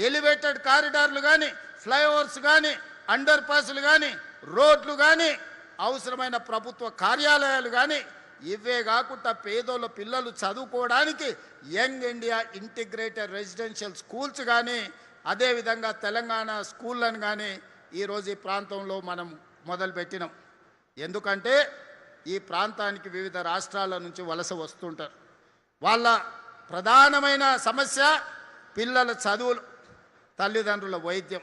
Elevated కారిడార్లు కానీ, flyovers కానీ, under పాస్లు కానీ, రోడ్లు కానీ, అవసరమైన ప్రభుత్వ కార్యాలయాలు కానీ, ఇవే కాకుండా పేదోళ్ళ పిల్లలు చదువుకోవడానికి young India integrated residential schools కానీ, అదేవిధంగా తెలంగాణ స్కూళ్ళను కానీ ఈరోజు ఈ ప్రాంతంలో మనం మొదలుపెట్టినాం. ఎందుకంటే ఈ ప్రాంతానికి వివిధ రాష్ట్రాల నుంచి వలస వస్తుంటారు. వాళ్ళ ప్రధానమైన సమస్య పిల్లల చదువులు, తల్లిదండ్రుల వైద్యం.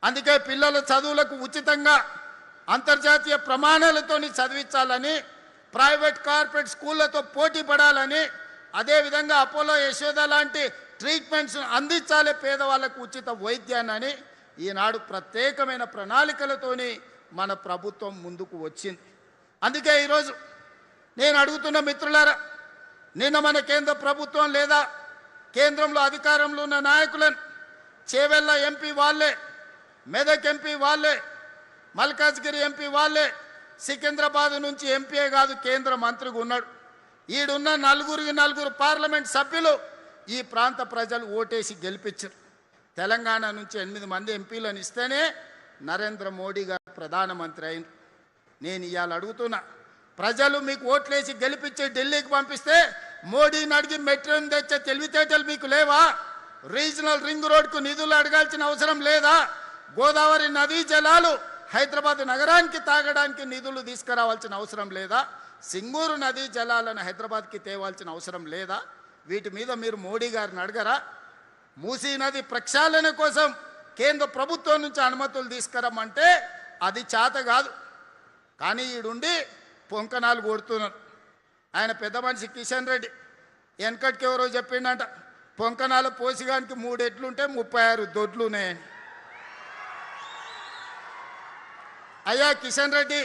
అందుకే పిల్లల చదువులకు ఉచితంగా అంతర్జాతీయ ప్రమాణాలతో చదివించాలని, ప్రైవేట్ కార్పొరేట్ స్కూళ్ళతో పోటీ పడాలని, అదేవిధంగా అపోలో యశోద లాంటి ట్రీట్మెంట్స్ అందించాలి పేదవాళ్ళకు ఉచిత వైద్యాన్ని ఈనాడు ప్రత్యేకమైన ప్రణాళికలతోని మన ప్రభుత్వం ముందుకు వచ్చింది. అందుకే ఈరోజు నేను అడుగుతున్న మిత్రులారా, నిన్న మన కేంద్ర ప్రభుత్వం లేదా కేంద్రంలో అధికారంలో ఉన్న నాయకులను చేవెళ్ళ ఎంపీ వాళ్ళే, మెదక్ ఎంపీ వాళ్ళే, మల్కాజ్గిరి ఎంపీ వాళ్ళే, సికింద్రాబాద్ నుంచి ఎంపీఏ కాదు కేంద్ర మంత్రిగా ఉన్నాడు. ఈడున్న నలుగురు పార్లమెంట్ సభ్యులు ఈ ప్రాంత ప్రజలు ఓటేసి గెలిపించారు. తెలంగాణ నుంచి 8 మంది ఎంపీలను ఇస్తేనే నరేంద్ర మోడీ గారు ప్రధానమంత్రి అయింది. నేను ఇవాళ అడుగుతున్నా, ప్రజలు మీకు ఓట్లేసి గెలిపించి ఢిల్లీకి పంపిస్తే మోడీని అడిగి మెట్రోని తెచ్చే తెలివితేటలు మీకు లేవా? రీజనల్ రింగ్ రోడ్కు నిధులు అడగాల్సిన అవసరం లేదా? గోదావరి నదీ జలాలు హైదరాబాద్ నగరానికి తాగడానికి నిధులు తీసుకురావాల్సిన అవసరం లేదా? సింగూరు నదీ జలాలను హైదరాబాద్కి తేవాల్సిన అవసరం లేదా? వీటి మీద మీరు మోడీ గారిని అడగరా? మూసీ నది ప్రక్షాళన కోసం కేంద్ర ప్రభుత్వం నుంచి అనుమతులు తీసుకురమ్మంటే అది చేత కాదు. కానీ ఈడుండి పొంకనాలు కొడుతున్నారు. ఆయన పెద్ద మనిషి కిషన్ రెడ్డి వెనకటికి ఎవరో చెప్పిండంట, పొంకనాల పోసిగానికి 3 ఎడ్లుంటే 36 దొడ్లునే. అయ్యా కిషన్ రెడ్డి,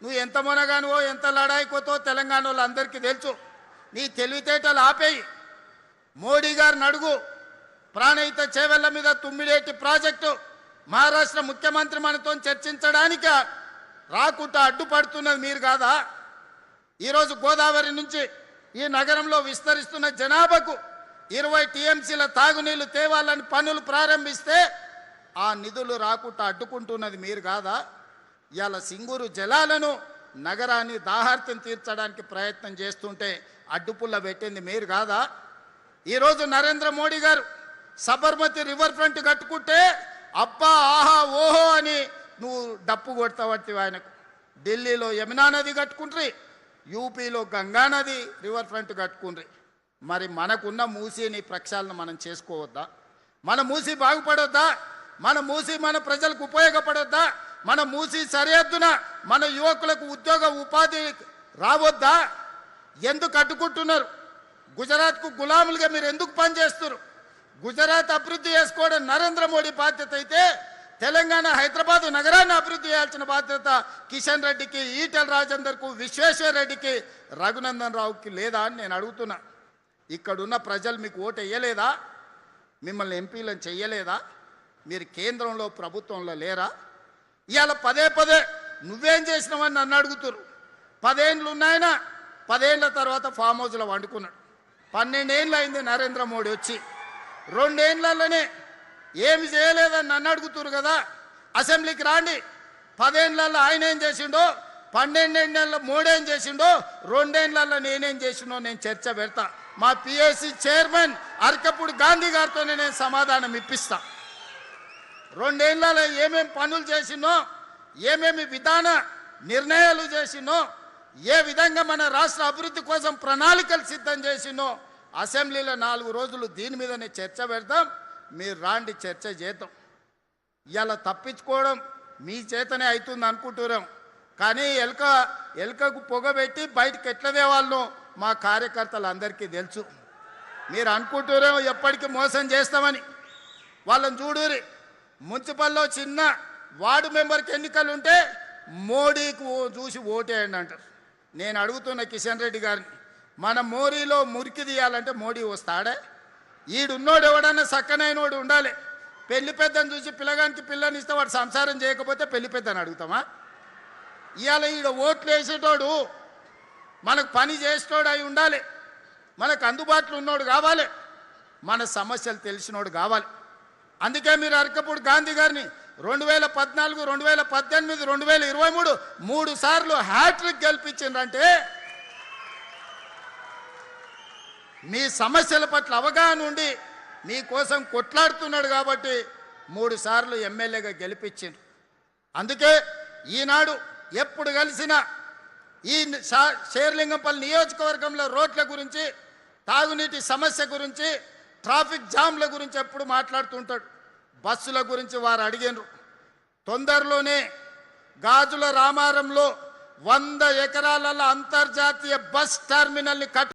నువ్వు ఎంత మొనగానువో ఎంత లడాయికోతో తెలంగాణ వాళ్ళందరికీ తెలుసు. నీ తెలివితేటలు ఆపేయి. మోడీ గారిని అడుగు, ప్రాణహిత చేవెళ్ల మీద తుమ్మిడేటి ప్రాజెక్టు మహారాష్ట్ర ముఖ్యమంత్రి మనతో చర్చించడానికి రాకుండా అడ్డుపడుతున్నది మీరు కాదా? ఈరోజు గోదావరి నుంచి ఈ నగరంలో విస్తరిస్తున్న జనాభాకు 20 టీఎంసీల తాగునీళ్లు తేవాలని పనులు ప్రారంభిస్తే ఆ నిధులు రాకుండా అడ్డుకుంటున్నది మీరు కాదా? ఇవాళ సింగూరు జలాలను నగరాన్ని దాహార్తిని తీర్చడానికి ప్రయత్నం చేస్తుంటే అడ్డుపుల్ల పెట్టింది మీరు కాదా? ఈరోజు నరేంద్ర మోడీ గారు సబర్మతి రివర్ ఫ్రంట్ కట్టుకుంటే అబ్బా ఆహా ఓహో అని నువ్వు డప్పు కొడతావట్టి. ఆయనకు ఢిల్లీలో యమునా నది కట్టుకుంట్రి, యూపీలో గంగా నది రివర్ ఫ్రంట్ కట్టుకుండ్రి. మరి మనకున్న మూసీని ప్రక్షాళన మనం చేసుకోవద్దా? మన మూసీ బాగుపడొద్దా? మన మూసీ మన ప్రజలకు ఉపయోగపడొద్దా? మన మూసీ సరిహద్దున మన యువకులకు ఉద్యోగ ఉపాధి రావద్దా? ఎందుకు అడ్డుకుంటున్నారు? గుజరాత్కు గులాములుగా మీరు ఎందుకు పనిచేస్తున్నారు? గుజరాత్ అభివృద్ధి చేసుకోవడం నరేంద్ర మోడీ బాధ్యత అయితే తెలంగాణ హైదరాబాద్ నగరాన్ని అభివృద్ధి చేయాల్సిన బాధ్యత కిషన్ రెడ్డికి, ఈటెల రాజేందర్కు, విశ్వేశ్వర రెడ్డికి, రఘునందన్ రావుకి లేదా అని నేను అడుగుతున్నా. ఇక్కడున్న ప్రజలు మీకు ఓటు వేయలేదా? మిమ్మల్ని ఎంపీలను చెయ్యలేదా? మీరు కేంద్రంలో ప్రభుత్వంలో లేరా? ఇవాళ పదే నువ్వేం చేసినావని నన్ను అడుగుతున్నారు. 10 ఏళ్ళు ఉన్నాయన, 10 ఏళ్ళ తర్వాత ఫామ్ హౌస్లో వండుకున్నాడు. 12 ఏళ్ళు అయింది నరేంద్ర మోడీ వచ్చి. 2 ఏళ్ళలోనే ఏమి చేయలేదని నన్ను అడుగుతున్నారు కదా. అసెంబ్లీకి రాండి, 10 ఏళ్ళల్లో ఆయన ఏం చేసిండో, 12 ఏళ్ళలో మోడీ ఏం చేసిండో, 2 ఏళ్ళల్లో నేనేం చేసిండో నేను చర్చ పెడతా. మా పిఎస్సి చైర్మన్ అరకప్పుడు గాంధీ గారితోనే నేను సమాధానం ఇప్పిస్తా. 2 ఏళ్ళలో ఏమేమి పనులు చేసినో, ఏమేమి విధాన నిర్ణయాలు చేసినో, ఏ విధంగా మన రాష్ట్ర అభివృద్ధి కోసం ప్రణాళికలు సిద్ధం చేసినో అసెంబ్లీలో 4 రోజులు దీని మీదనే చర్చ పెడతాం. మీరు రాండి, చర్చ చేద్దాం. ఇలా తప్పించుకోవడం మీ చేతనే అవుతుంది అనుకుంటున్నాం. కానీ ఎలుకకు పొగబెట్టి బయటకు ఎట్లా తేవాళ్ళనో మా కార్యకర్తలు అందరికీ తెలుసు. మీరు అనుకుంటున్నాం ఎప్పటికీ మోసం చేస్తామని. వాళ్ళని చూడురి, మున్సిపల్లో చిన్న వార్డు మెంబర్కి ఎన్నికలు ఉంటే మోడీకి చూసి ఓటేయండి అంటారు. నేను అడుగుతున్న కిషన్ రెడ్డి గారిని, మన మోరీలో మురికి తీయాలంటే మోడీ వస్తాడే? ఈడున్నోడు ఎవడన్నా సక్కనైనోడు ఉండాలి. పెళ్లి పెద్దను చూసి పిల్లగానికి పిల్లని ఇస్తే వాడు సంసారం చేయకపోతే పెళ్లి పెద్దని అడుగుతామా? ఇవాళ ఈడ ఓట్లు వేసేటోడు మనకు పని చేసేటోడు అయి ఉండాలి, మనకు అందుబాటులో ఉన్నోడు కావాలి, మన సమస్యలు తెలిసినోడు కావాలి. అందుకే మీరు అరకపూడి గాంధీ గారిని 2014, 2018, 2023 3 సార్లు హ్యాట్రిక్ గెలిపించిందంటే మీ సమస్యల పట్ల అవగాహన ఉండి మీకోసం కొట్లాడుతున్నాడు కాబట్టి 3 సార్లు ఎమ్మెల్యేగా గెలిపించిండు. అందుకే ఈనాడు ఎప్పుడు కలిసినా ఈ శేర్లింగంపల్లి నియోజకవర్గంలో రోడ్ల గురించి, తాగునీటి సమస్య గురించి, ట్రాఫిక్ జామ్ల గురించి ఎప్పుడు మాట్లాడుతుంటాడు. బస్సుల గురించి వారు అడిగినారు. తొందరలోనే గాజుల రామారంలో 100 ఎకరాల అంతర్జాతీయ బస్ టెర్మినల్ని